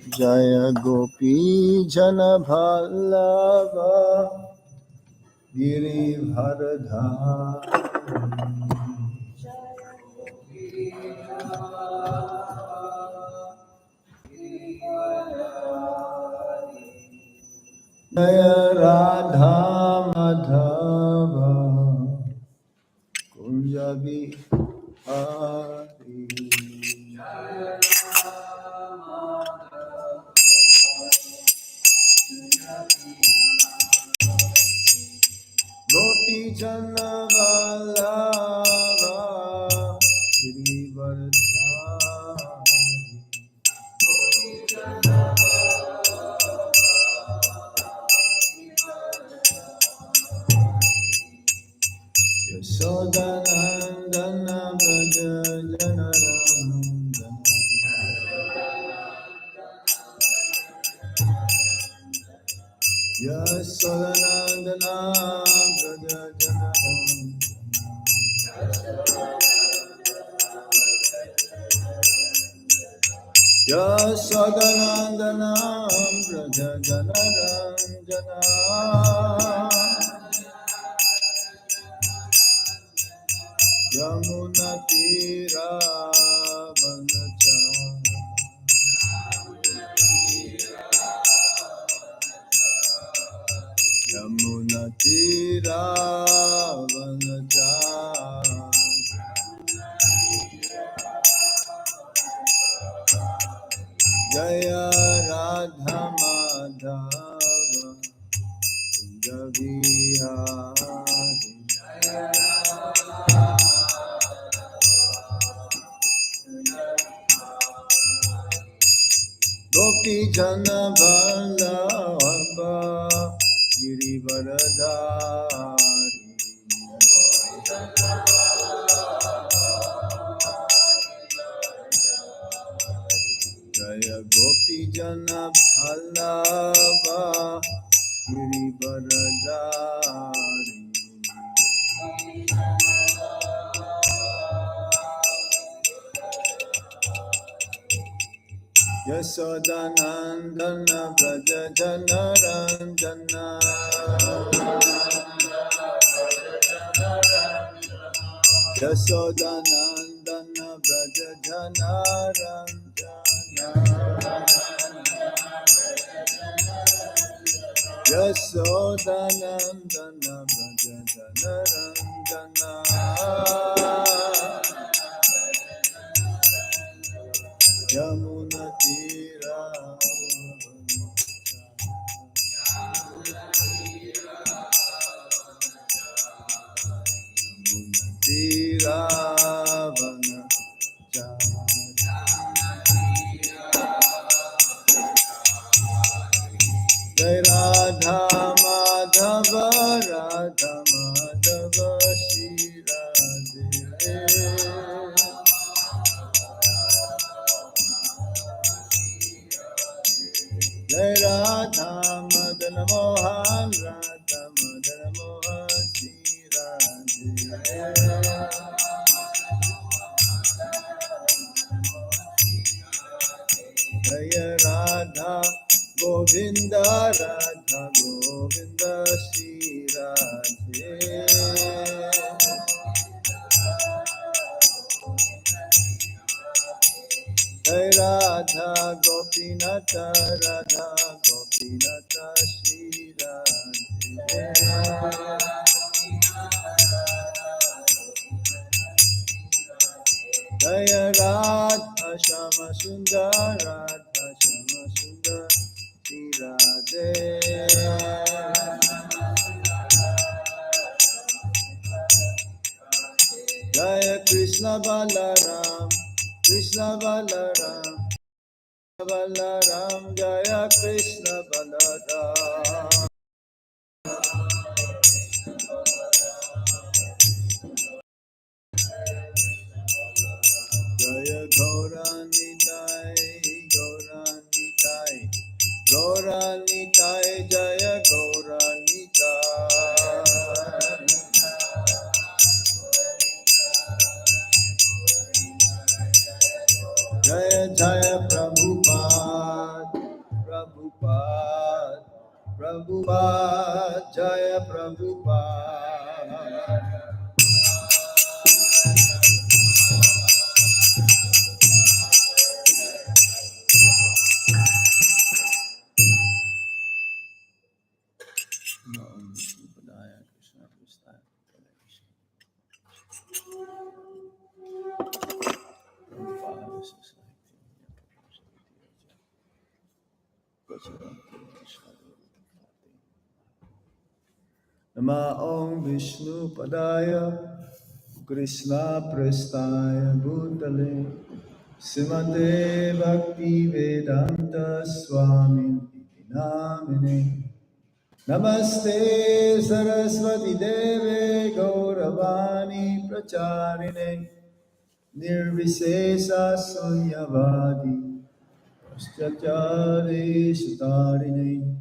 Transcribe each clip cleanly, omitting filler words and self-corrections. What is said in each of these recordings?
Jaya Gopi Jana Bhallava Giri Bharadhari Jaya Radha Madhava Kunja Bihari Gopi Jana Vallabha Giri Vardhari Yashodanandana Braja Janarandana Yashodanandana Braja Janarandana Yashodanandana Braja Janarandana Yamuna Tira Vanachara Yamuna Tira Vanachara Jaya Radha Madhava Kunja Vihari Gopi Jana Vallabha Giri Varadhari Jaya Gopi Jana Vallabha Giri Varadhari Yashodanandana Braja Janarandana Yashodanandana Braja Janarandana Yashodanandana Braja Janarandana Yamuna Tira Yamuna Tira Jai Radha Madhava Radha Madhava Shri Radhe Jai Radha Madana Mohan Radha Madana Mohan Shri Radhe Jaya Radha Govinda Radha Govinda Shri Radhe Jai Radha Gopinata Radha Gopinata Shri Radhe Jaya Radha Shama Sundar Radha Shama Sundar Shri Radhe Jaya Krishna Balaram Krishna Balaram Balaram Jaya Krishna Balaram Jaya Gauranitai Gauranitai Gauranitai Jaya Gauranitai Jaya Jaya Prabhupada Prabhupada, Prabhupada, Jaya Prabhupada. Nama Om Vishnu Padaya Krishna Prestaya Bhutale Srimate Bhakti Vedanta Swami Namine Namaste Saraswati Deve Gauravani Pracharine Nirvisesa Sunyavadi Paschachari Sutarine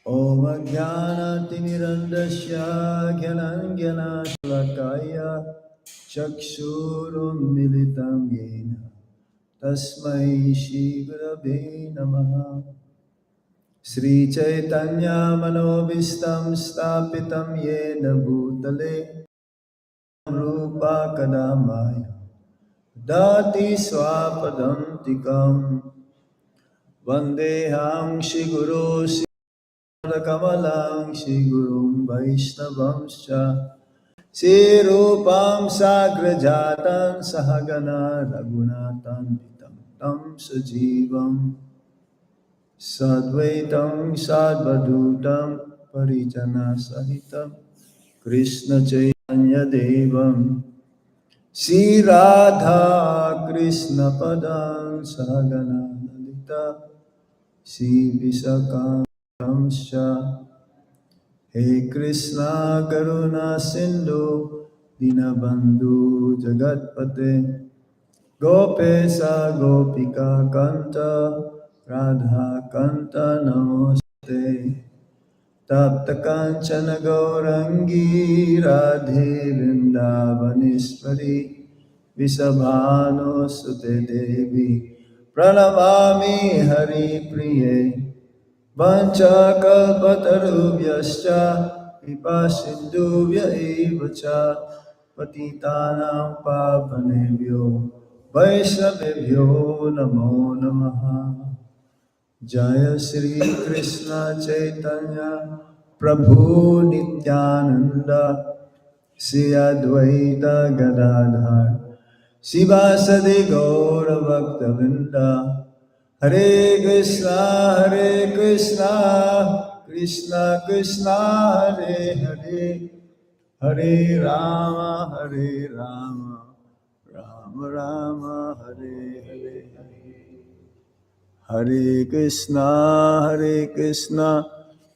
Om Jnana Timirandasya Gyanangyana Shalakaya Chakshurum Militam Yena Tasmai Shri Gurave Namaha Sri Chaitanya Manobhistam Stapitam Yena Bhutale Rupa Kadamaya Dati Swapadam Tikam Vandeham Shri Guru Kamalang Shri Gurum Vaishnavamscha Shri Rupam Sagrajatan Sahagana Raghunatan Vitam Tam Sajivam Sadvaitam Sadvadutam Parijana Sahitam Krishna Chaitanya Devam Shri Radha Krishna Padam Sahagana Lalita Shri Visakam He Krishna Karuna Sindhu Dinabandhu Jagatpate Gopesa Gopika Kanta Radha Kanta Namaste Tapta Kanchana Gaurangi Radhe Vrindavaneshwari Visabhano Sute Devi Pranamami Hari Priye Vanchakalpatarubhyascha Vipasindhubhya eva cha Patitanam pavanebhyo Vaishnavebhyo namo namaha Jaya Sri Krishna Chaitanya Prabhu Nityananda Sri Advaita Gadadhar Sivasadi Gaura Bhakta Vrinda Hare Krishna, Krishna Krishna, Hare Hare, Hare Rama, Rama Rama, Hare Hare. Hare Krishna,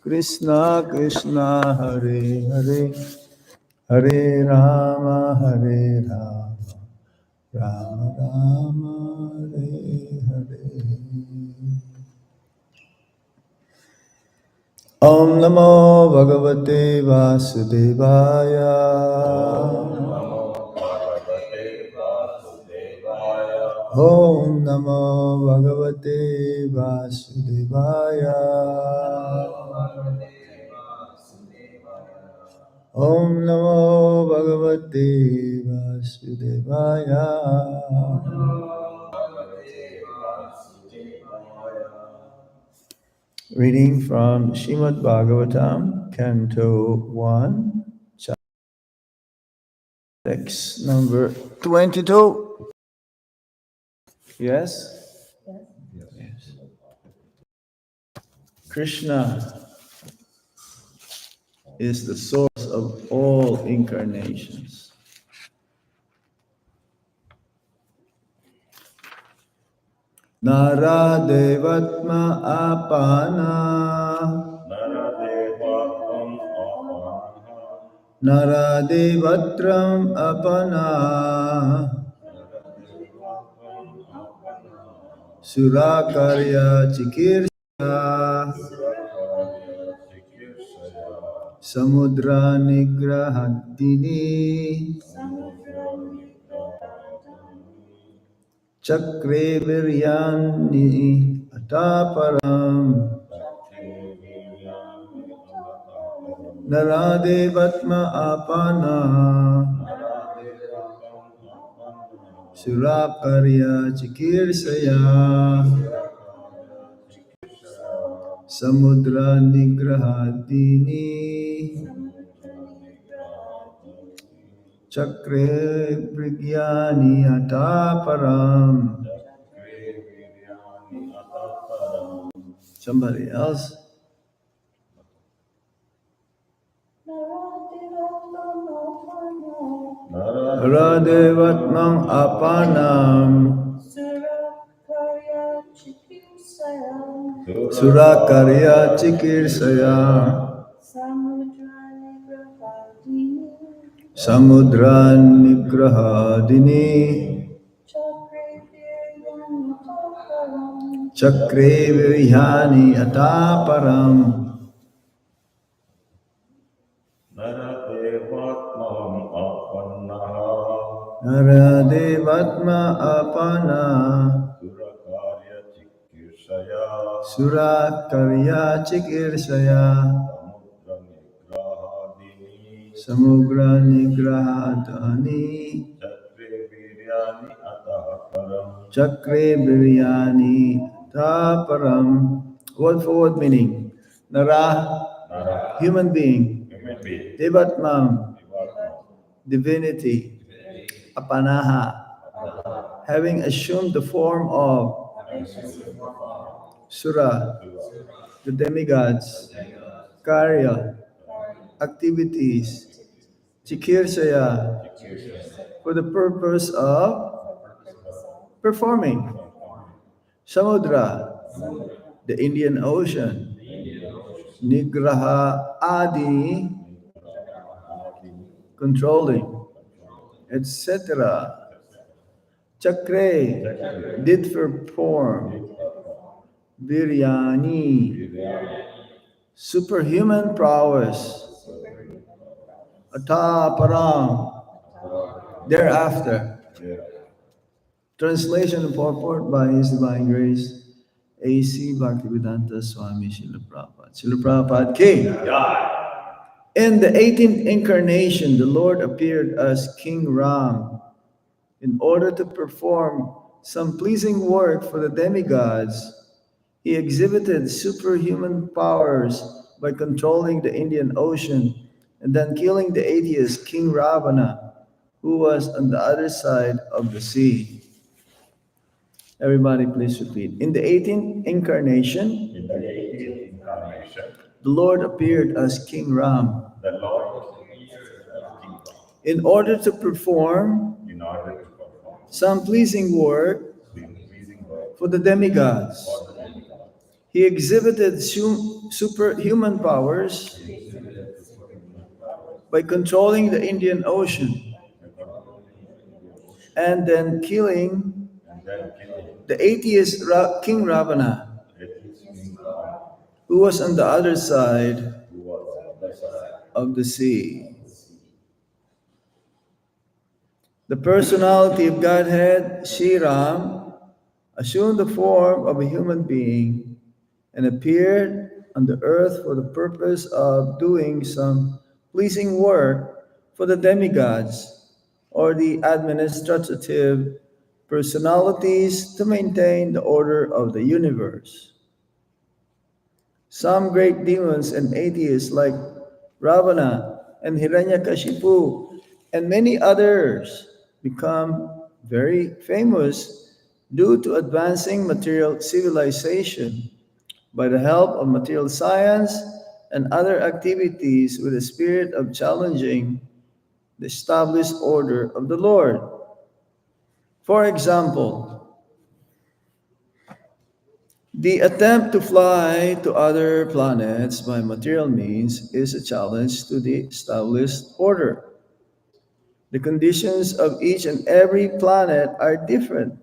Krishna Krishna, Hare Hare, Hare Rama, Rama Rama, Hare Hare. Om Namo Bhagavate Vasudevaya. Om Namo Bhagavate Vasudevaya. Om Namo Bhagavate Vasudevaya. Reading from Srimad Bhagavatam, Canto 1, text number 22. Yes? Yes. Krishna is the source of all incarnations. Naradevatma apana. Naradevatram apana. Surakarya chikirsha. Samudra nigrahadini. Chakre viryani ataparam. Narade vatma apana. Surakarya chikirsaya. Samudra nigrahadini. Chakre viryani ataparam. Somebody else? Naradevatmam apanam. Surakarya chikirsaya. Samudra nigrahadini. Chakre viryani ataparam. Naradevatma apana. Surakarya chikirsaya. Samugra nigrahadani. Chakre biryani taparam. Word for word meaning. Nara, human being. Devatmam, divinity. Apanaha, having assumed the form of Sura, the demigods. Karya, activities. Chikirsaya, for the purpose of performing. Samudra, the Indian Ocean. Nigraha Adi, controlling, etc. Chakre, did perform. Biryani, superhuman prowess. Ataparam, thereafter. Translation and purport by His Divine Grace, A.C. Bhaktivedanta Swami Srila Prabhupada. Srila Prabhupada King. In the 18th incarnation, the Lord appeared as King Ram in order to perform some pleasing work for the demigods. He exhibited superhuman powers by controlling the Indian Ocean and then killing the atheist King Ravana, who was on the other side of the sea. Everybody please repeat. In the 18th incarnation, the Lord appeared as King Ram in order to perform some pleasing work for the demigods. He exhibited superhuman powers by controlling the Indian Ocean and then killing the atheist King Ravana, who was on the other side of the sea. The personality of Godhead, Sri Ram, assumed the form of a human being and appeared on the earth for the purpose of doing some pleasing work for the demigods or the administrative personalities to maintain the order of the universe. Some great demons and atheists like Ravana and Hiranyakashipu and many others become very famous due to advancing material civilization by the help of material science and other activities with the spirit of challenging the established order of the Lord. For example, the attempt to fly to other planets by material means is a challenge to the established order. The conditions of each and every planet are different,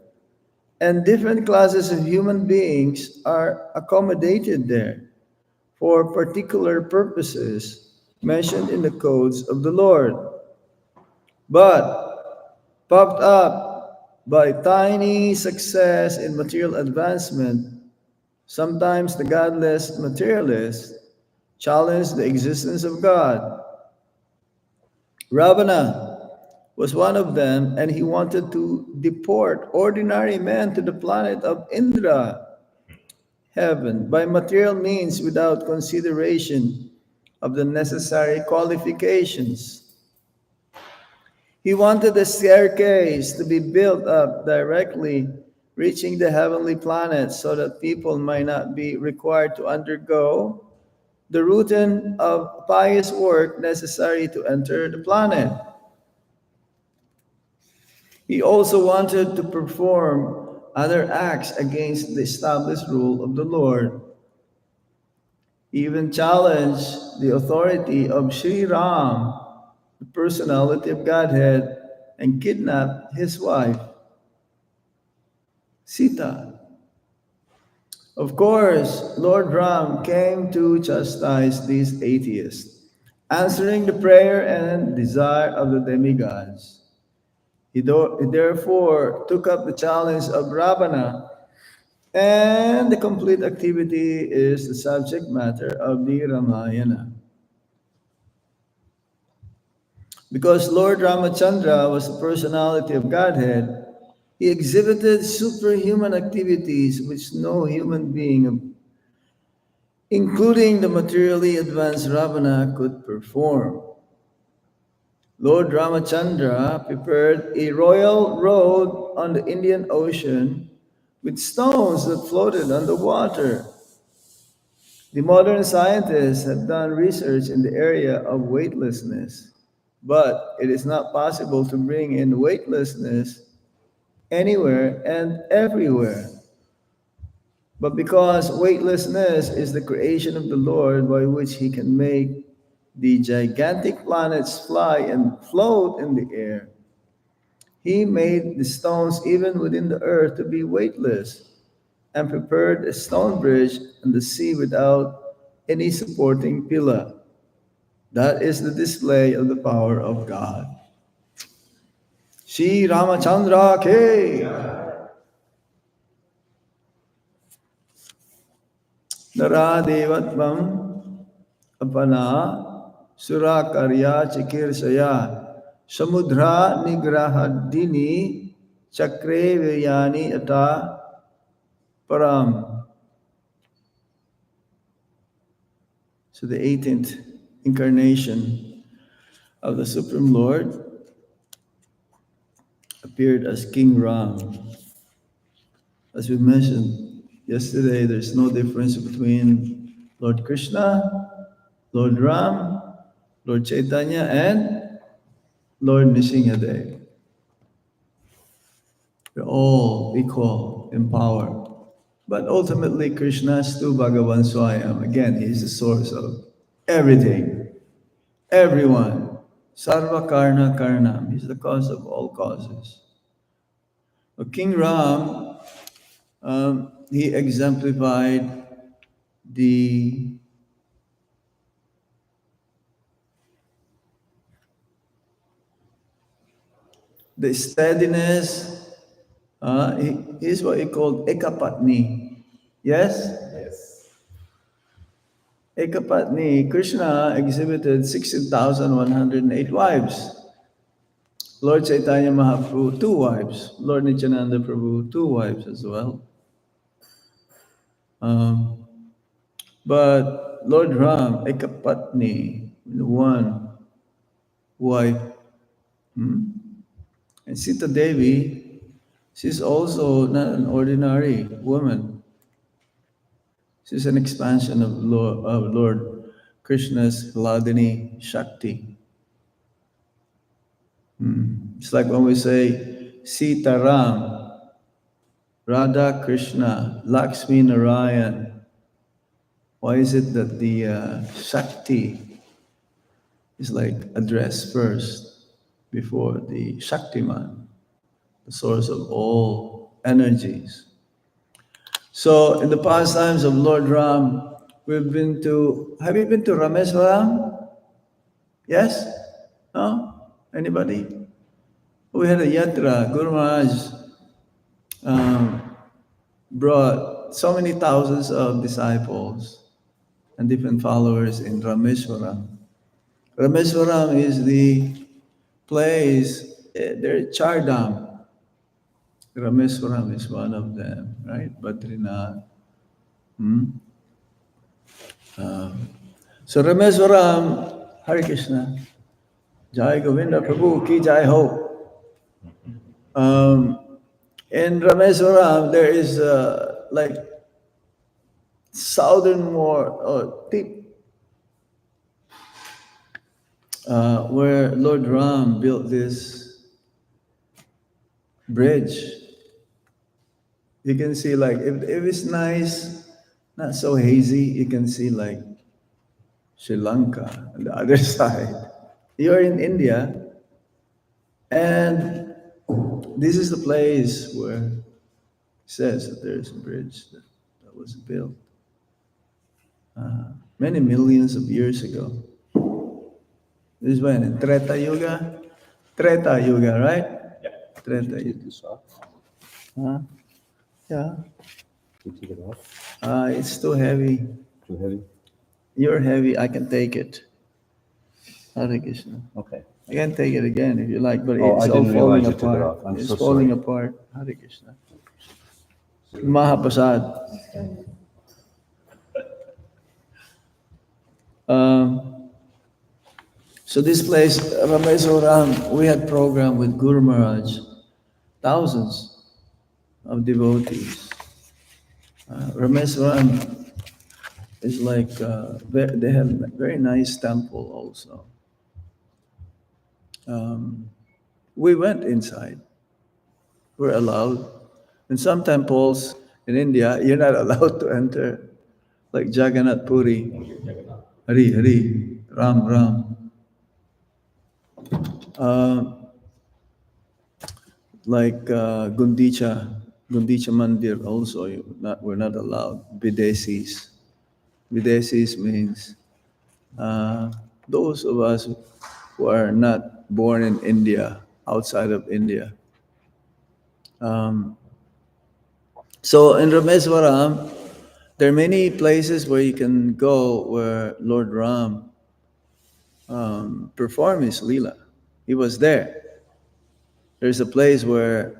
and different classes of human beings are accommodated there for particular purposes mentioned in the codes of the Lord. But popped up by tiny success in material advancement, sometimes the godless materialists challenge the existence of God. Ravana was one of them, and he wanted to deport ordinary men to the planet of Indra, heaven, by material means without consideration of the necessary qualifications. He wanted a staircase to be built up directly, reaching the heavenly planets so that people might not be required to undergo the routine of pious work necessary to enter the planet. He also wanted to perform other acts against the established rule of the Lord. He even challenged the authority of Sri Ram, the personality of Godhead, and kidnapped his wife, Sita. Of course, Lord Ram came to chastise these atheists, answering the prayer and desire of the demigods. He therefore took up the challenge of Ravana, and the complete activity is the subject matter of the Ramayana. Because Lord Ramachandra was the personality of Godhead, he exhibited superhuman activities which no human being, including the materially advanced Ravana, could perform. Lord Ramachandra prepared a royal road on the Indian Ocean with stones that floated on the water. The modern scientists have done research in the area of weightlessness, but it is not possible to bring in weightlessness anywhere and everywhere. But because weightlessness is the creation of the Lord by which He can make the gigantic planets fly and float in the air, He made the stones even within the earth to be weightless and prepared a stone bridge on the sea without any supporting pillar. That is the display of the power of God. Shri Ramachandra Ke Naradevatvam Apana Surakarya Chikirsaya Samudra Nigrahadini Chakre Vyani Ata Param. So the 18th incarnation of the Supreme Lord appeared as King Ram. As we mentioned yesterday, there's no difference between Lord Krishna, Lord Ram, Lord Chaitanya, and Lord Nrsimhadev. They're all equal in power. But ultimately, Krishna is tu Bhagavan Swayam. Again, he's the source of everything, everyone. Sarva Karna Karnam. He's the cause of all causes. But King Ram, he exemplified the steadiness. He is what he called Ekapatni. Yes? Yes. Ekapatni, Krishna exhibited 16,108 wives. Lord Chaitanya Mahaprabhu, 2 wives. Lord Nityananda Prabhu, 2 wives as well. But Lord Ram, Ekapatni, 1 wife. And Sita Devi, she's also not an ordinary woman. She's an expansion of Lord Krishna's Hladini Shakti. It's like when we say Sita Ram, Radha Krishna, Lakshmi Narayan. Why is it that the Shakti is like addressed first before the Shaktiman, the source of all energies? So in the pastimes of Lord Ram, have you been to Rameswaram? Yes? No? Anybody? We had a yatra, Guru Maharaj brought so many thousands of disciples and different followers in Rameswaram. Rameswaram is the place, there Chardam. Rameswaram is one of them, right? Badrinath. Hmm? So Rameswaram, Hare Krishna, Jai Govinda Prabhu Ki Jai Ho. In Rameswaram, there is like southernmost tip where Lord Ram built this bridge. You can see like if it's nice, not so hazy, you can see like Sri Lanka on the other side. You're in India, and this is the place where it says that there's a bridge that was built many millions of years ago. This is when in Treta Yuga? Treta Yuga, right? Yeah. Treta Take Yuga. this off. Yeah. You take it off. It's too heavy. Too heavy. You're heavy, I can take it. Hare Krishna. Okay. I can take it again if you like, but Oh, it's I all didn't falling realize you took it apart. off. I'm It's so falling sorry. apart. Hare Krishna. Mahapasad. So this place, Rameswaram, we had program with Guru Maharaj, thousands of devotees. Rameswaram is like, they have a very nice temple also. We went inside. We're allowed. In some temples in India, you're not allowed to enter, like Jagannath Puri. Hari, Hari, Ram, Ram. Like Gundicha Mandir also, we're not allowed. Videsis. Videsis means those of us who are not born in India, outside of India. So in Rameswaram, there are many places where you can go where Lord Ram performed his Leela. He was there. There's a place where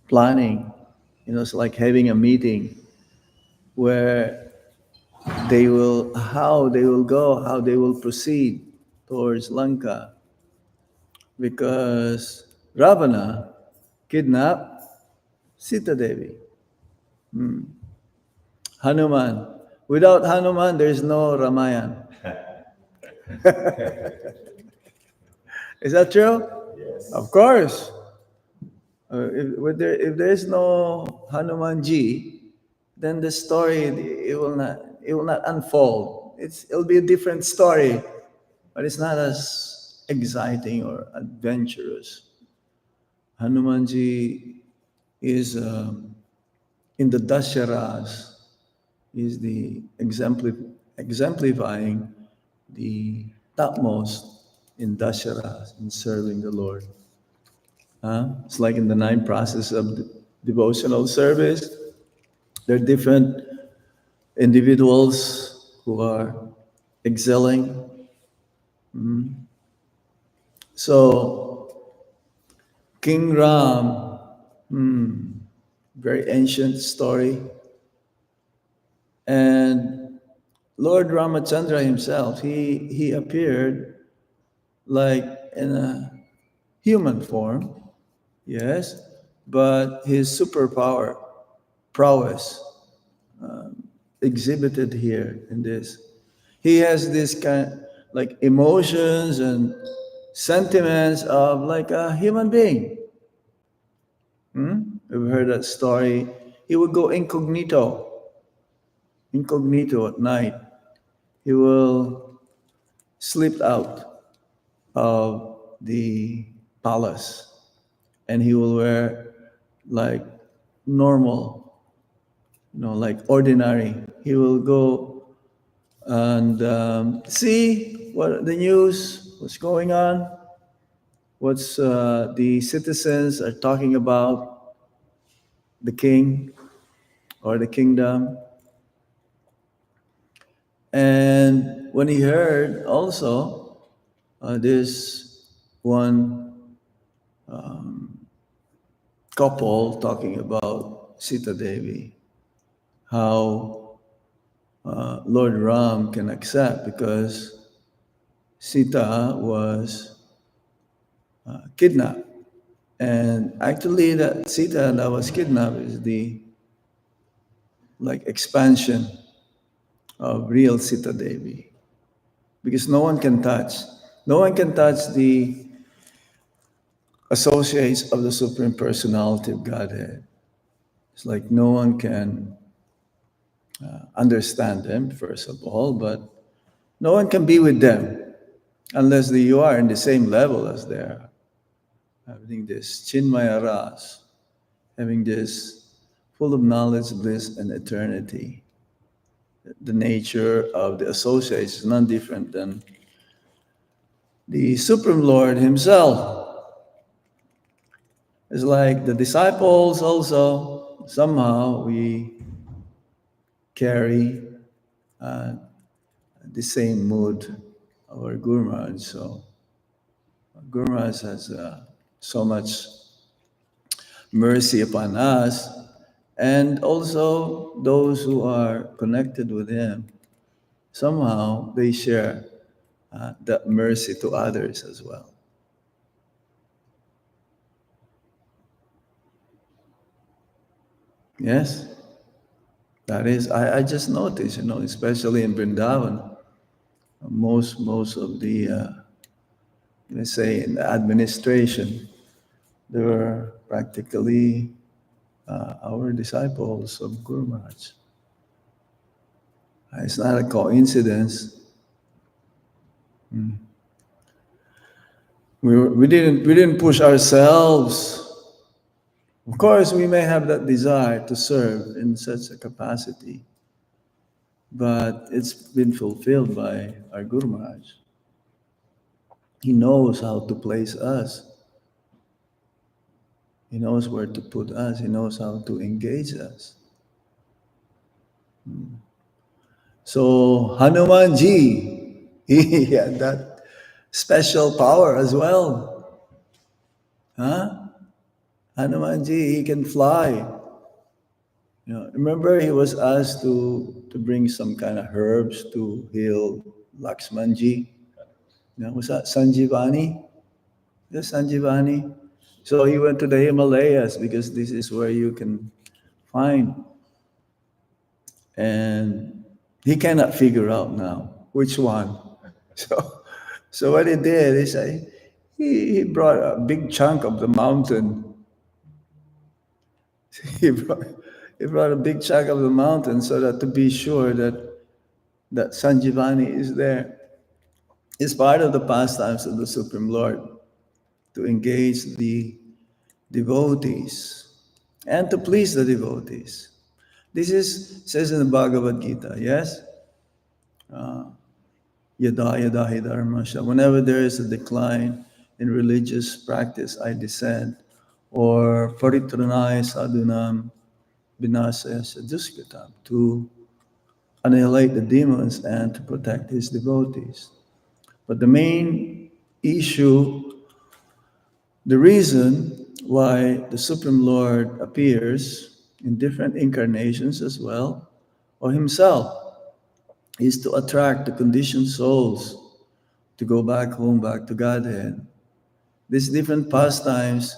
planning, it's like having a meeting where how they will go, how they will proceed towards Lanka. Because Ravana kidnapped Sita Devi. Hanuman. Without Hanuman, there's no Ramayana. Is that true? Yes. Of course. If there's no Hanumanji, then the story it will not unfold. It'll be a different story, but it's not as exciting or adventurous. Hanumanji is in the Dasharas, is the exemplifying the topmost in Dasharas, in serving the Lord. It's like in the 9 process of devotional service. There are different individuals who are excelling. So King Ram, very ancient story. And Lord Ramachandra himself, he appeared like in a human form, yes, but his superpower, prowess, exhibited here in this. He has this kind like emotions and sentiments of like a human being. You've heard that story. He would go incognito at night. He will slip out of the palace and he will wear like normal, like ordinary. He will go and see what the news, what's going on, what's the citizens are talking about. the king or the kingdom. And when he heard also this one couple talking about Sita Devi, how Lord Ram can accept because Sita was kidnapped. And actually that Sita that was kidnapped is the like expansion of real Sita Devi. Because no one can touch the associates of the Supreme Personality of Godhead. It's like no one can understand them, first of all, but no one can be with them unless you are in the same level as they are. Having this Chinmaya Ras, having this full of knowledge, bliss, and eternity. The nature of the associates is none different than the Supreme Lord Himself. It's like the disciples also, somehow we carry the same mood of our Guru Maharaj. So Guru Maharaj has so much mercy upon us, and also those who are connected with him, somehow they share that mercy to others as well. Yes, that is, I just noticed, especially in Vrindavan, most of the, let's say, in the administration, they were practically our disciples of Guru Maharaj. It's not a coincidence. We didn't push ourselves. Of course, we may have that desire to serve in such a capacity, but it's been fulfilled by our Guru Maharaj. He knows how to place us. He knows where to put us. He knows how to engage us. So Hanumanji, he had that special power as well. Huh? Hanumanji, he can fly. Remember he was asked to bring some kind of herbs to heal Lakshmanji. Was that Sanjivani? Yes, Sanjivani. So he went to the Himalayas because this is where you can find. And he cannot figure out now which one. So what he did is he brought a big chunk of the mountain. He brought a big chunk of the mountain so that to be sure that Sanjivani is there. It's part of the pastimes of the Supreme Lord to engage the devotees and to please the devotees. This says in the Bhagavad Gita, yes? Yada yada hi dharmasya. Whenever there is a decline in religious practice, I descend. Or paritranaya sadhunam vinasaya sadhuskatam, to annihilate the demons and to protect his devotees. But the main issue, the reason why the Supreme Lord appears in different incarnations as well, or himself, is to attract the conditioned souls to go back home, back to Godhead. These different pastimes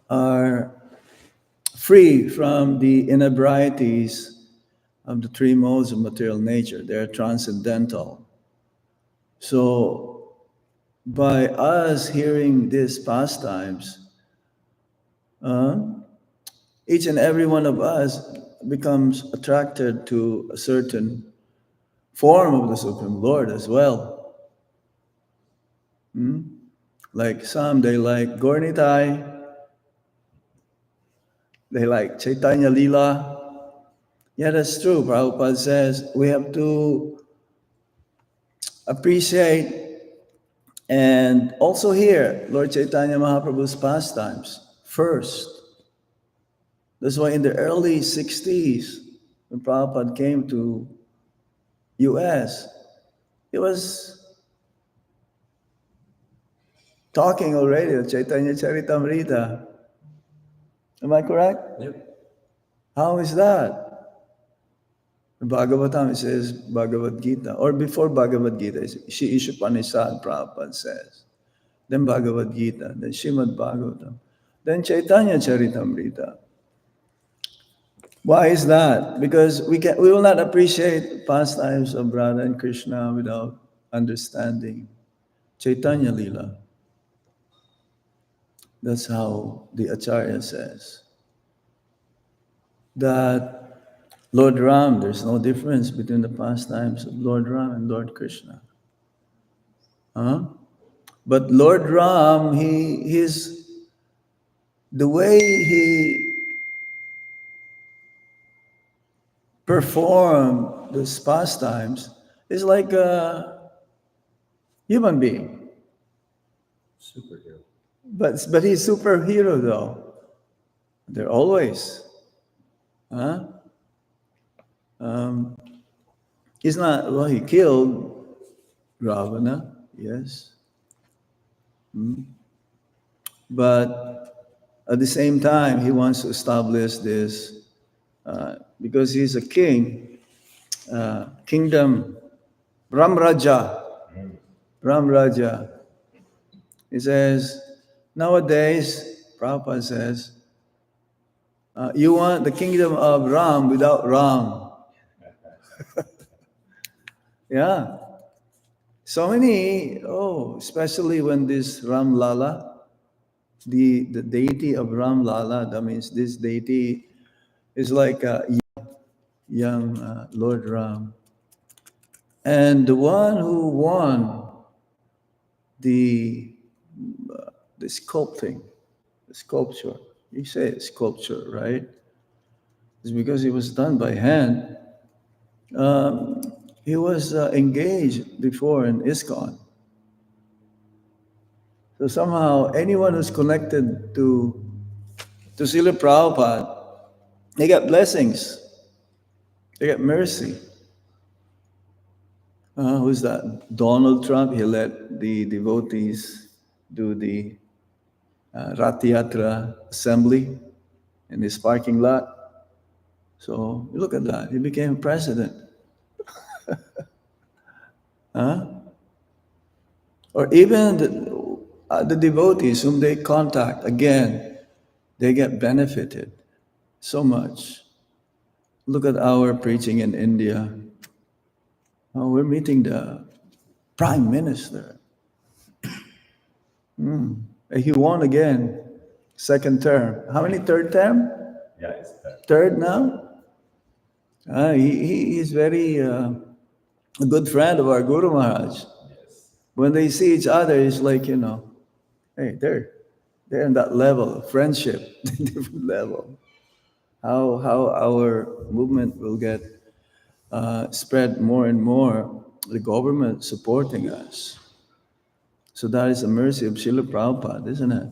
are free from the inebrieties of the three modes of material nature. They're transcendental. So by us hearing these pastimes, each and every one of us becomes attracted to a certain form of the Supreme Lord as well. Like some, they like Gornitai, they like Chaitanya Lila. Yeah, that's true. Prabhupada says we have to appreciate and also hear Lord Chaitanya Mahaprabhu's pastimes first. That's why in the early 60s, when Prabhupada came to US, he was talking already of Chaitanya Charitamrita. Am I correct? Yep. How is that? In Bhagavatam, it says Bhagavad Gita, or before Bhagavad Gita, Shri Ishapanishad, Prabhupada says. Then Bhagavad Gita, then Srimad Bhagavatam, then Chaitanya Charitamrita. Why is that? Because we will not appreciate pastimes of Radha and Krishna without understanding Chaitanya Lila. That's how the Acharya says. That Lord Ram, there's no difference between the pastimes of Lord Ram and Lord Krishna. Huh? But Lord Ram, the way he performed these pastimes is like a human being. Superhero. But he's superhero though. They're always. Huh? He's not, well, he killed Ravana, yes. But at the same time, he wants to establish this, because he's a king, kingdom, Ram Raja. Ram Raja. He says, nowadays, Prabhupada says, you want the kingdom of Ram without Ram. Yeah. So many, especially when this Ram Lala, the deity of Ram Lala, that means this deity is like a young Lord Ram. And the one who won the sculpting, the sculpture, you say sculpture, right? It's because it was done by hand. He was engaged before in ISKCON. So somehow anyone who's connected to Srila Prabhupada, they got blessings. They got mercy. Who's that? Donald Trump. He let the devotees do the Rath Yatra assembly in his parking lot. So look at that. He became president. Or even the devotees whom they contact, again, they get benefited so much. Look at our preaching in India. We're meeting the Prime Minister. He won again, second term. How many third term? Yeah, it's that. Third now? He's very a good friend of our Guru Maharaj. Yes. When they see each other, it's like, hey, they're in that level of friendship, different level. How our movement will get spread more and more, the government supporting us. So that is the mercy of Srila Prabhupada, isn't it?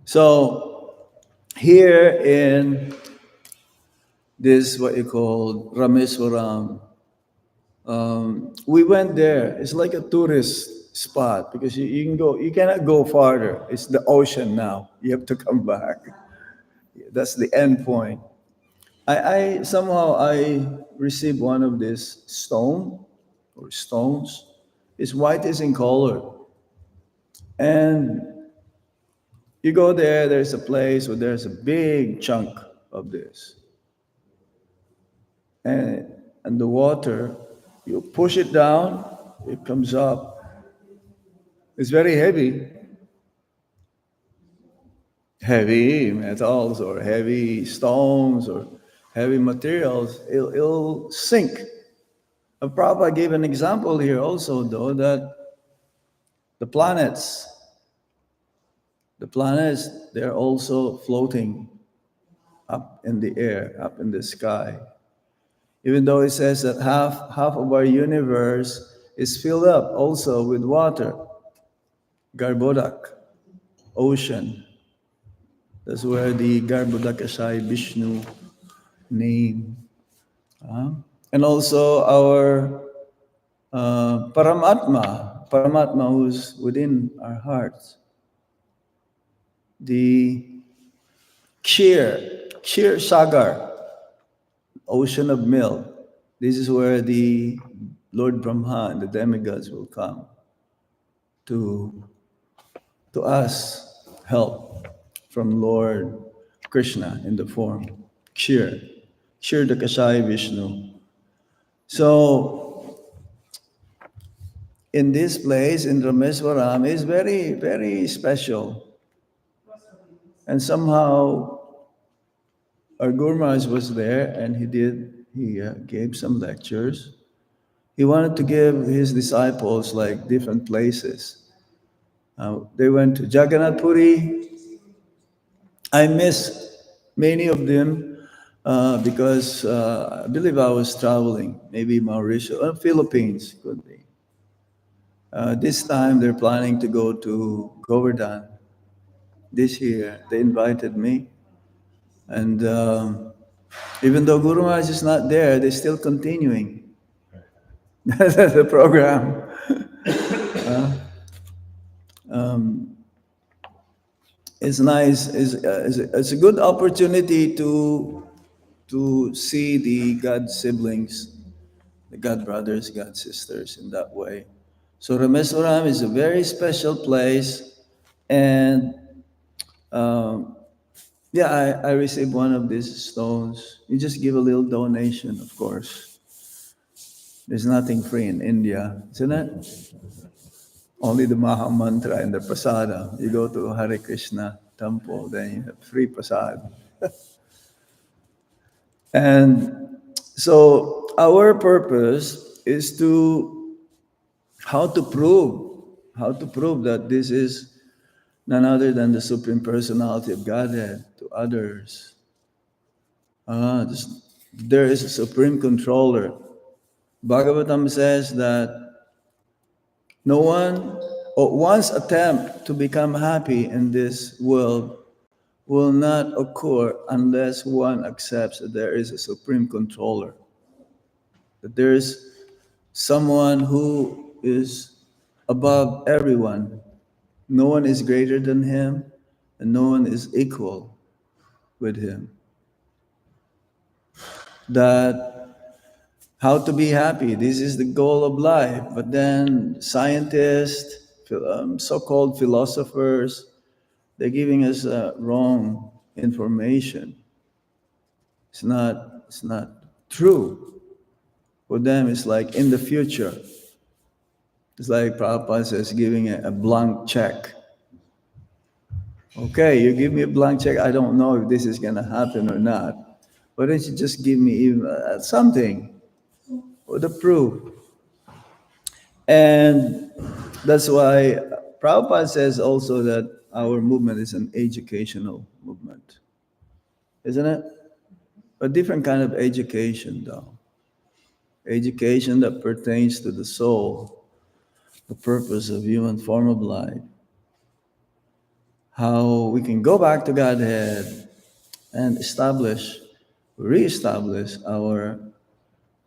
So here in this, what you call Rameswaram, we went there. It's like a tourist spot because you cannot go farther. It's the ocean now. You have to come back. That's the end point. I somehow received one of these stones. It's whitish in color. And you go there, there's a place where there's a big chunk of this. And the water, you push it down, it comes up. It's very heavy. Heavy metals or heavy stones or heavy materials, it'll sink. Prabhupada gave an example here also, though, that the planets, they're also floating up in the air, up in the sky. Even though it says that half of our universe is filled up also with water, Garbodak, ocean. That's where the Garbhodakashayi Vishnu name. uh, and also our Paramatma who's within our hearts. The Kshir Sagar, ocean of milk. This is where the Lord Brahma and the demigods will come to, to us help from Lord Krishna in the form Kshir the Kasai Vishnu. So in this place, in Rameswaram, is very, very special. And somehow our Guru Maharaj was there and he gave some lectures. He wanted to give his disciples like different places. They went to Jagannath Puri. I missed many of them because I believe I was traveling, maybe Mauritius, or Philippines could be. This time they're planning to go to Govardhan this year. They invited me. And even though Guru Maharaj is not there, they're still continuing the program. It's nice. It's a good opportunity to see the God siblings, the God brothers, God sisters in that way. So Rameswaram is a very special place, and um, yeah, I received one of these stones. You just give a little donation, of course. There's nothing free in India, isn't it? Only the Maha Mantra and the Prasada. You go to Hare Krishna temple, then you have free prasad. And so our purpose is to how to prove that this is none other than the Supreme Personality of Godhead to others. There is a Supreme Controller. Bhagavatam says that no one, or one's attempt to become happy in this world will not occur unless one accepts that there is a Supreme Controller, that there is someone who is above everyone. No one is greater than him, and no one is equal with him. That how to be happy, this is the goal of life. But then scientists, so-called philosophers, they're giving us wrong information. It's not true. For them, it's like in the future. It's like Prabhupada says, giving a blank check. Okay, you give me a blank check. I don't know if this is going to happen or not. Why don't you just give me even something for the proof? And that's why Prabhupada says also that our movement is an educational movement. Isn't it? A different kind of education, though. Education that pertains to the soul, the purpose of human form of life. How we can go back to Godhead and reestablish our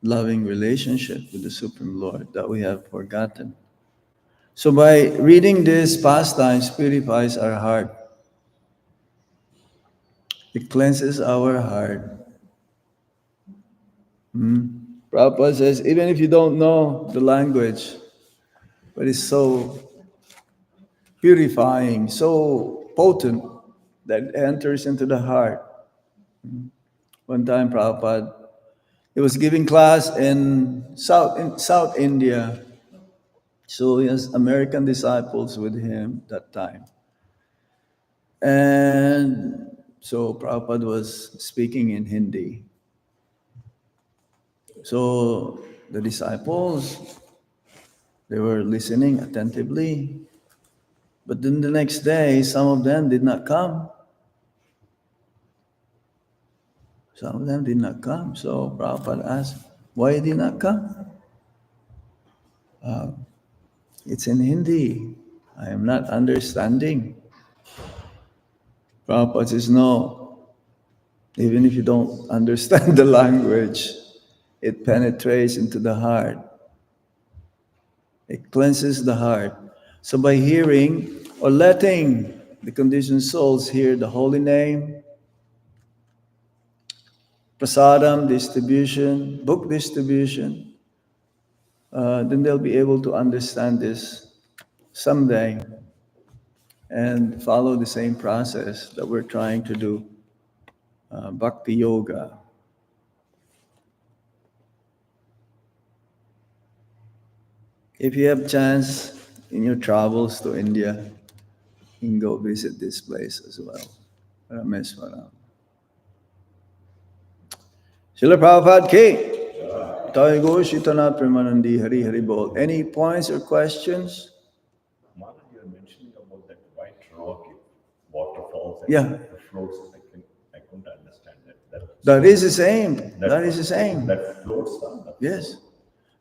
loving relationship with the Supreme Lord that we have forgotten. So by reading this pastimes purifies our heart. It cleanses our heart. Prabhupada says, even if you don't know the language, but it's so purifying, so potent that it enters into the heart. One time Prabhupada, he was giving class in South India. So he has American disciples with him that time. And so Prabhupada was speaking in Hindi. So the disciples, they were listening attentively. But then the next day, some of them did not come. Some of them did not come. So Prabhupada asked, why did not come? It's in Hindi. I am not understanding. Prabhupada says, no, even if you don't understand the language, it penetrates into the heart. It cleanses the heart. So by hearing or letting the conditioned souls hear the holy name, prasadam distribution, book distribution, then they'll be able to understand this someday and follow the same process that we're trying to do, bhakti yoga. If you have chance in your travels to India, you can go visit this place as well, Rameswaram. Srila Prabhupada ki, Jai Go Shitanath Premanandi Hari Hari Bol. Any points or questions? Mother, you're mentioning about that white rock, waterfalls, and Yeah. the floats. I couldn't understand that. That is the same. That is the same. That floats. Yes.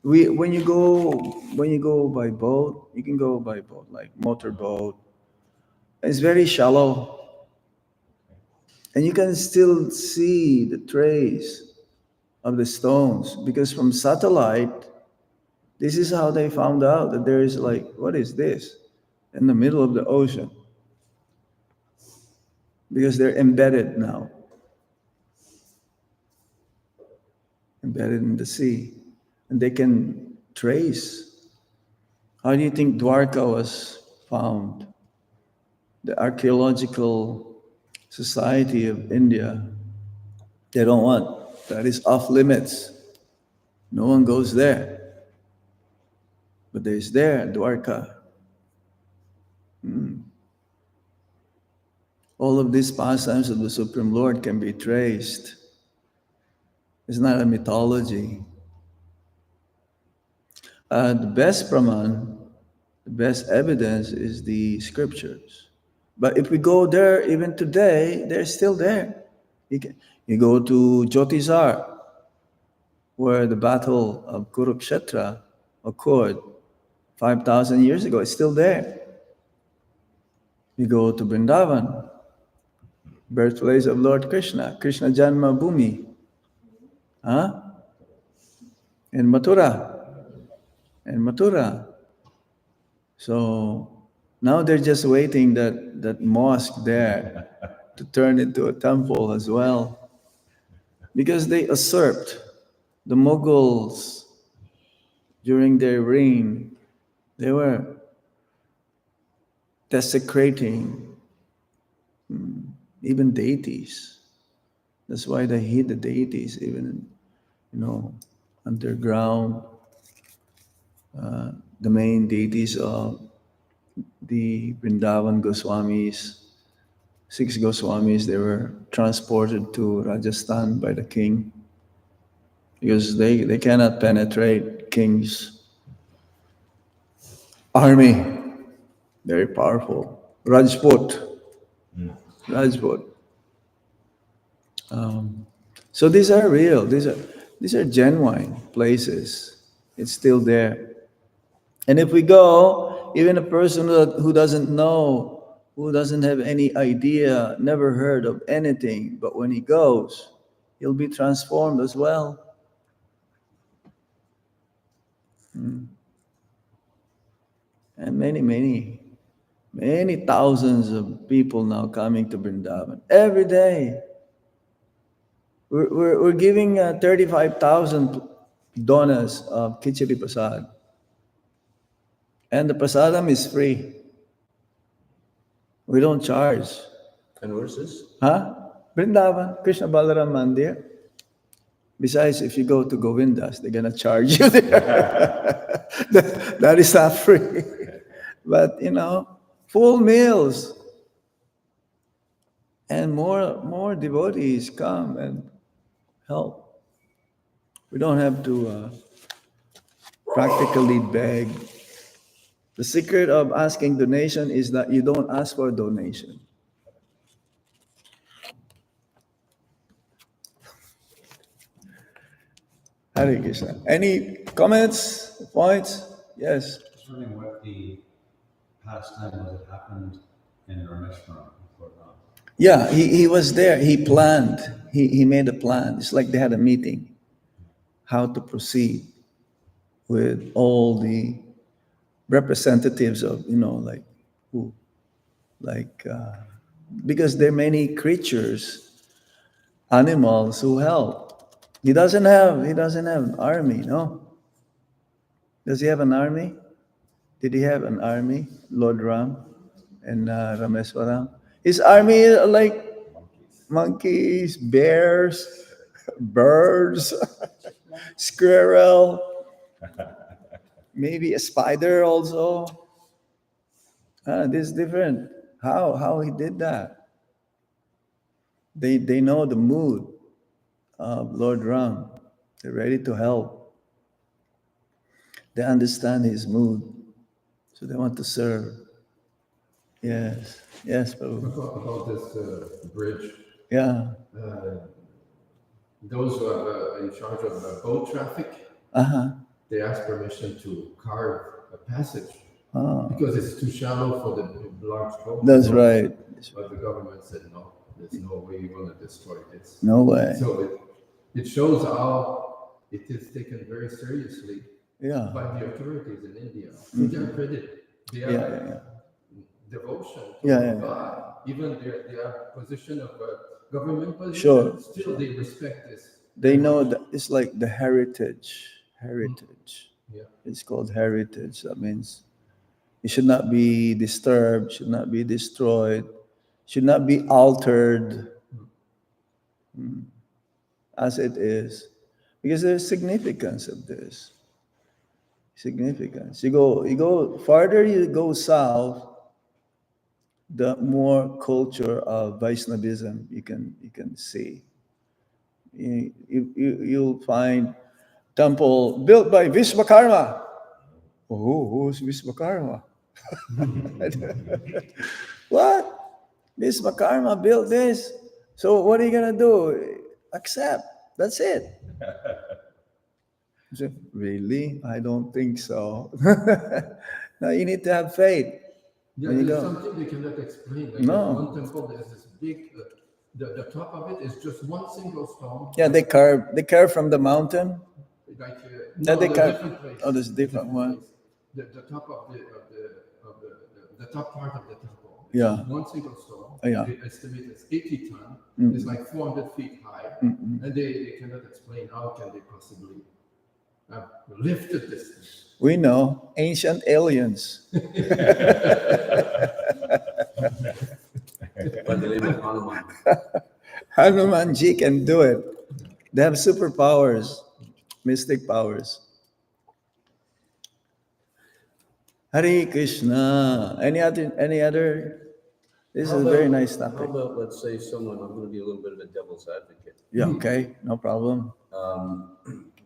When you go by boat, you can go by boat, like motorboat. It's very shallow. And you can still see the trace of the stones because from satellite, this is how they found out that there is like, what is this? In the middle of the ocean. Because they're embedded now. Embedded in the sea. And they can trace. How do you think Dwarka was found? The Archaeological Society of India, they don't want. That is off limits. No one goes there. But there's there, Dwarka. All of these pastimes of the Supreme Lord can be traced. It's not a mythology. The best praman, the best evidence is the scriptures. But if we go there, even today, they're still there. You go to Jyotisar, where the battle of Kurukshetra occurred 5,000 years ago. It's still there. You go to Vrindavan, birthplace of Lord Krishna, Krishna Janma Bhumi. In Mathura. So now they're just waiting that mosque there to turn into a temple as well. Because they usurped the Mughals during their reign. They were desecrating even deities. That's why they hid the deities even underground. The main deities of the Vrindavan Goswamis, 6 Goswamis, they were transported to Rajasthan by the king because they cannot penetrate king's army. Very powerful. Rajput. So these are real. These are genuine places. It's still there. And if we go, even a person who doesn't know, who doesn't have any idea, never heard of anything, but when he goes, he'll be transformed as well. And many thousands of people now coming to Vrindavan every day. We're giving 35,000 donas of Khichdi Prasad. And the prasadam is free. We don't charge. And where's this? Vrindavan, Krishna Balaram Mandir. Besides, if you go to Govindas, they're going to charge you there. that is not free. But, full meals. And more devotees come and help. We don't have to practically beg. The secret of asking donation is that you don't ask for a donation. Hare Krishna. Any comments, points? Yes. Just wondering what the pastime was that happened in Rameshwaram before Rama. Yeah, he was there. He planned. He made a plan. It's like they had a meeting how to proceed with all the representatives of, like who, like, because there are many creatures, animals who help. He doesn't have an army, no? Does he have an army? Did he have an army, Lord Ram and Rameswaram? His army are like Monkeys. monkeys, bears, birds, squirrel, maybe a spider also. This is different. How he did that? They know the mood of Lord Ram. They're ready to help. They understand his mood, so they want to serve. Yes, yes, Prabhu. About this bridge, Yeah. those who are in charge of boat traffic, they ask permission to carve a passage because it's too shallow for the large boat. That's right. But the government said no. There's no way you're going to destroy this. No way. So it shows how it is taken very seriously Yeah. by the authorities in India. To their credit, they are devotion to God. Even their position of government position, Sure. still they respect this. They know that it's like the heritage. Heritage. Yeah. It's called heritage. That means it should not be disturbed, should not be destroyed, should not be altered as it is. Because there's significance of this. Significance. You go farther, you go south, the more culture of Vaishnavism you can see. You'll find temple built by Vishwakarma. Oh, who's Vishwakarma? What? Vishwakarma built this. So what are you gonna do? Accept. That's it. You say, really? I don't think so. No, you need to have faith. Yeah, When you there's go- something they cannot explain. Like No. one temple, there's this big, the top of it is just one single stone. Yeah, they carve from the mountain. Like Yeah, no, they the carve. different place. Oh, there's a different one. place. The top of the top part of the temple. Yeah. One single stone. Yeah. They estimate it's 80 ton. It's like 400 feet high, and they cannot explain how can they possibly have lifted this thing. We know ancient aliens. By the name of Hanuman. Hanumanji can do it. They have superpowers, mystic powers. Hare Krishna. Any other? This is a very nice How topic. about, let's say someone, I'm going to be a little bit of a devil's advocate. Yeah, okay, no problem.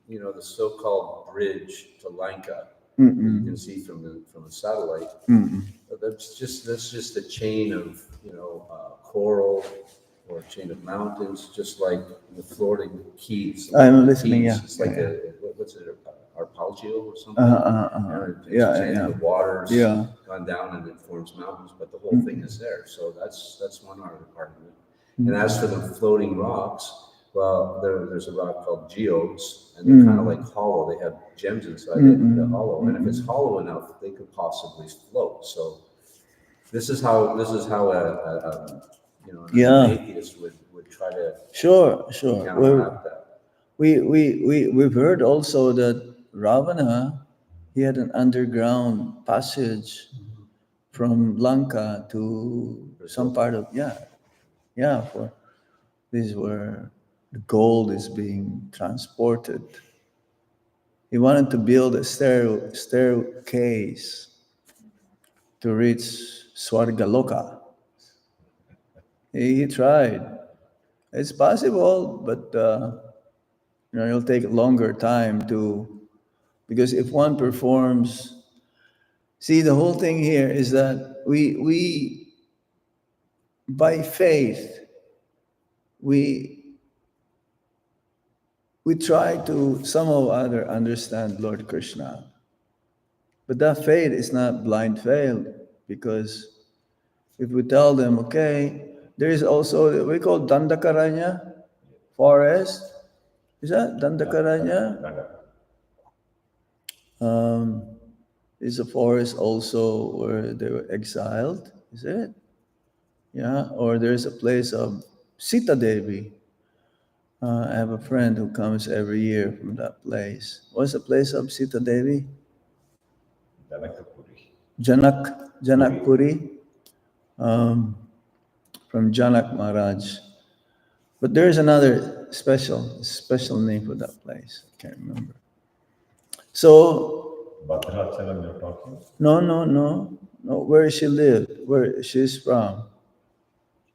The so-called bridge to Lanka, you can see from the satellite. That's just a chain of coral or a chain of mountains, just like the Florida Keys. I'm listening, Keys. yeah. It's like Yeah. what's it, arpeggio or something? It's Yeah, a chain yeah. of waters Yeah. gone down and it forms mountains, but the whole thing is there. So that's one argument. And as for the floating rocks, well, there's a rock called geodes, and they're kind of like hollow. They have gems inside it, the hollow. And if it's hollow enough, they could possibly float. So this is how Yeah. an atheist would try to Sure. counteract that. We've heard also that Ravana, he had an underground passage from Lanka to some part of for this is where the gold is being transported. He wanted to build a staircase to reach Swargaloka. He tried. It's possible, but it'll take a longer time because if one performs, see, the whole thing here is that we by faith, we try to somehow or other understand Lord Krishna. But that faith is not blind faith, because if we tell them, okay, There is also, we call Dandakaranya forest. Is that Dandakaranya? Is a forest also where they were exiled? Is it? Yeah. Or there's a place of Sita Devi. I have a friend who comes every year from that place. What's the place of Sita Devi? Janakpuri. From Janak Maharaj. But there's another special name for that place. I can't remember. So, Bhadrachalam you're talking? no. Where she lived, where she's from.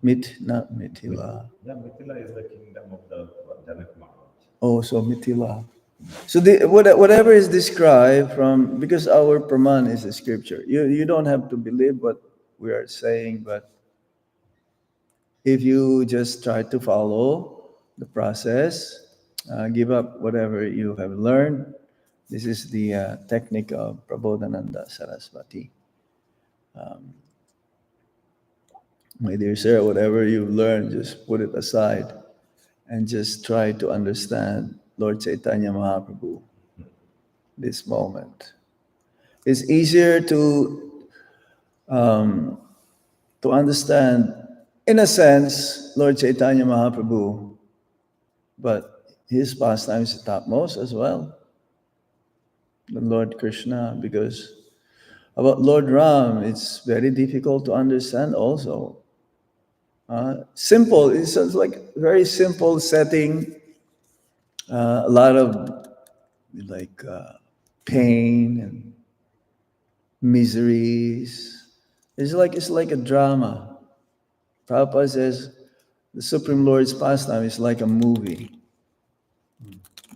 Not Mithila. Yeah, Mithila is the kingdom of the Janak Maharaj. Oh, so Mithila. So whatever is described from, because our praman is the scripture. You don't have to believe what we are saying, but if you just try to follow the process, give up whatever you have learned. This is the technique of Prabodhananda Saraswati. My dear sir, whatever you've learned, just put it aside and just try to understand Lord Chaitanya Mahaprabhu this moment. It's easier to understand, in a sense, Lord Chaitanya Mahaprabhu, but his pastime is topmost as well than Lord Krishna, because about Lord Ram, it's very difficult to understand also. Simple, it's like very simple setting, a lot of like pain and miseries. It's like a drama. Prabhupada says the Supreme Lord's pastime is like a movie.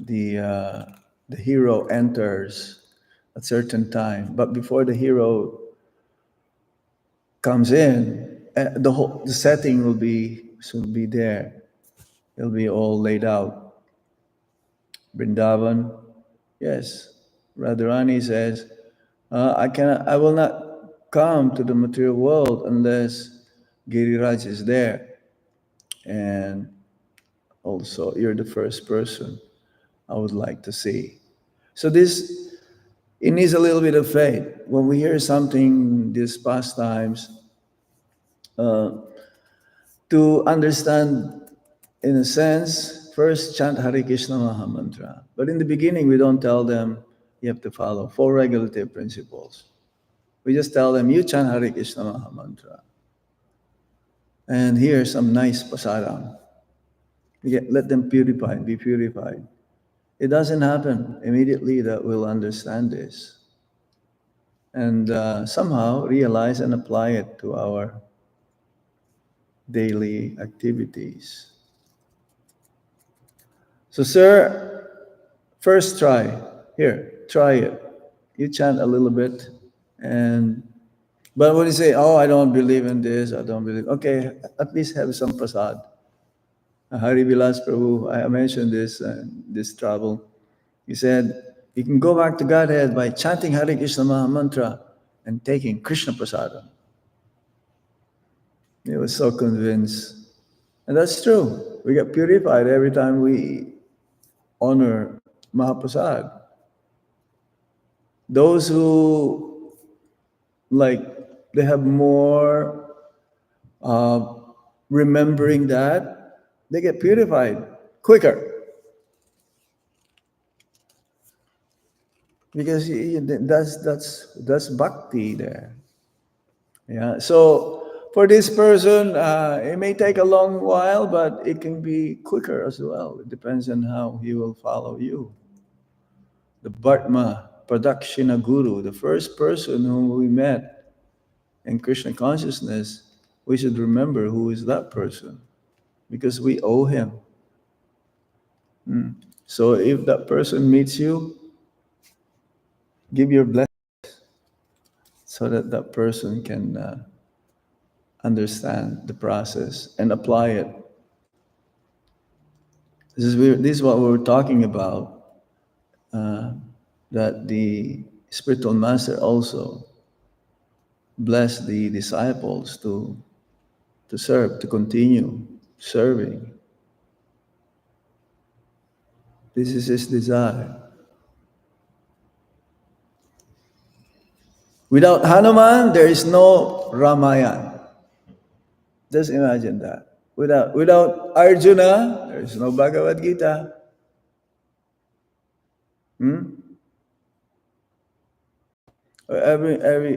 The hero enters at certain time, but before the hero comes in, the setting will be there. It'll be all laid out. Vrindavan, yes. Radharani says, I will not come to the material world unless Giriraj is there. And also, you're the first person I would like to see. So it needs a little bit of faith. When we hear something these past times, to understand, in a sense, first chant Hare Krishna Maha Mantra. But in the beginning, we don't tell them you have to follow 4 regulative principles. We just tell them, you chant Hare Krishna Maha Mantra. And here's some nice prasadam. Let them be purified. It doesn't happen immediately that we'll understand this. And somehow realize and apply it to our daily activities. So, sir, first try. Here, try it. You chant a little bit, but when you say, "Oh, I don't believe in this, I don't believe," okay, at least have some prasad. Hari Vilas Prabhu, I mentioned this trouble. He said, you can go back to Godhead by chanting Hare Krishna Maha Mantra and taking Krishna Prasadam. He was so convinced. And that's true. We get purified every time we honor Mahaprasad. Those who, they have more remembering that, they get purified quicker. Because that's bhakti there. Yeah. So for this person, it may take a long while, but it can be quicker as well. It depends on how he will follow you. The Bhartma Pradakshina Guru, the first person whom we met in Krishna consciousness, we should remember who is that person, because we owe him. So if that person meets you, give your blessing so that that person can understand the process and apply it. This is what we were talking about, that the spiritual master also blessed the disciples to to serve, to continue serving. This is his desire. Without Hanuman, there is no Ramayana. Just imagine that. Without Arjuna, there is no Bhagavad Gita.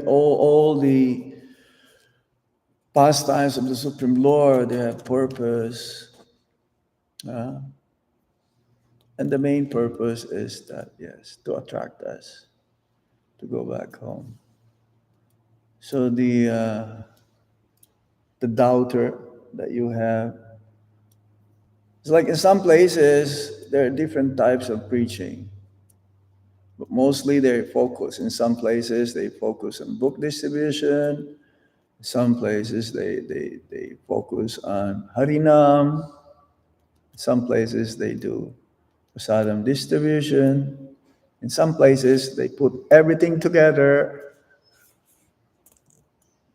All the pastimes of the Supreme Lord, they have purpose. And the main purpose is that, yes, to attract us to go back home. So the doubter that you have, it's like in some places, there are different types of preaching. But mostly they focus. In some places, they focus on book distribution. In some places, they focus on Harinam. In some places, they do prasadam distribution. In some places, they put everything together.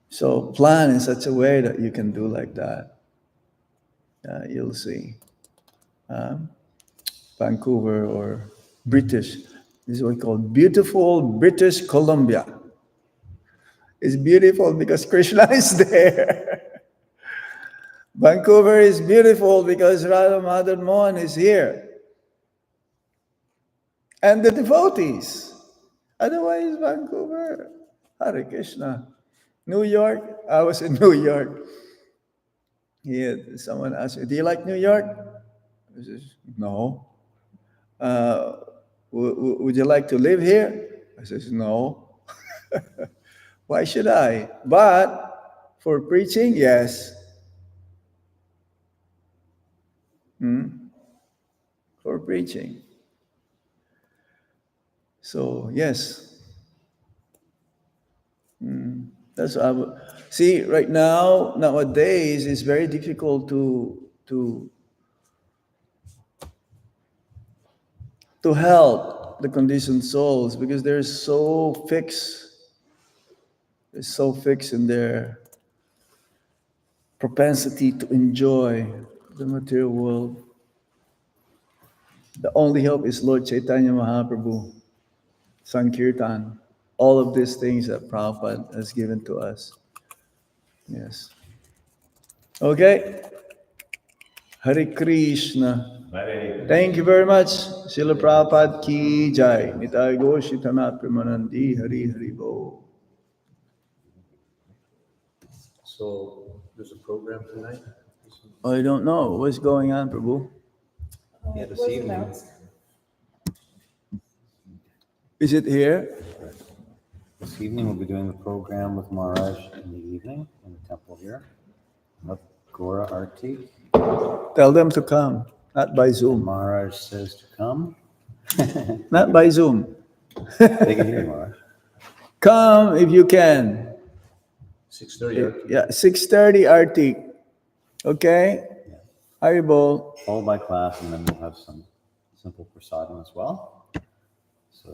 So plan in such a way that you can do like that. You'll see. Vancouver or British. This is what we call beautiful British Columbia. It's beautiful because Krishna is there. Vancouver is beautiful because Radha Madan Mohan is here. And the devotees. Otherwise, Vancouver, Hare Krishna. New York, I was in New York. Someone asked me, do you like New York? I said, no. Would you like to live here? I said, no. Why should I? But for preaching, yes. For preaching. So, yes. That's what I would see right now. Nowadays, it's very difficult to help the conditioned souls because they're so fixed. They're so fixed in their propensity to enjoy the material world. The only help is Lord Chaitanya Mahaprabhu, Sankirtan, all of these things that Prabhupada has given to us. Yes. Okay. Hare Krishna. Thank you very much. Srila Prabhupada ki jai. Nitai Goshitanath Pramanandi Hari Hari Bo. So there's a program tonight? I don't know. What's going on, Prabhu? Yeah, this evening. Is it here? This evening we'll be doing the program with Maharaj in the evening in the temple here. Gora Arti. Tell them to come, not by Zoom. Maharaj says to come. Not by Zoom. They can hear Maharaj. Come if you can. 6:30. Yeah, 6:30 Arti. Okay? Yeah. Haribol. Followed by class, and then we'll have some simple prasadam as well. So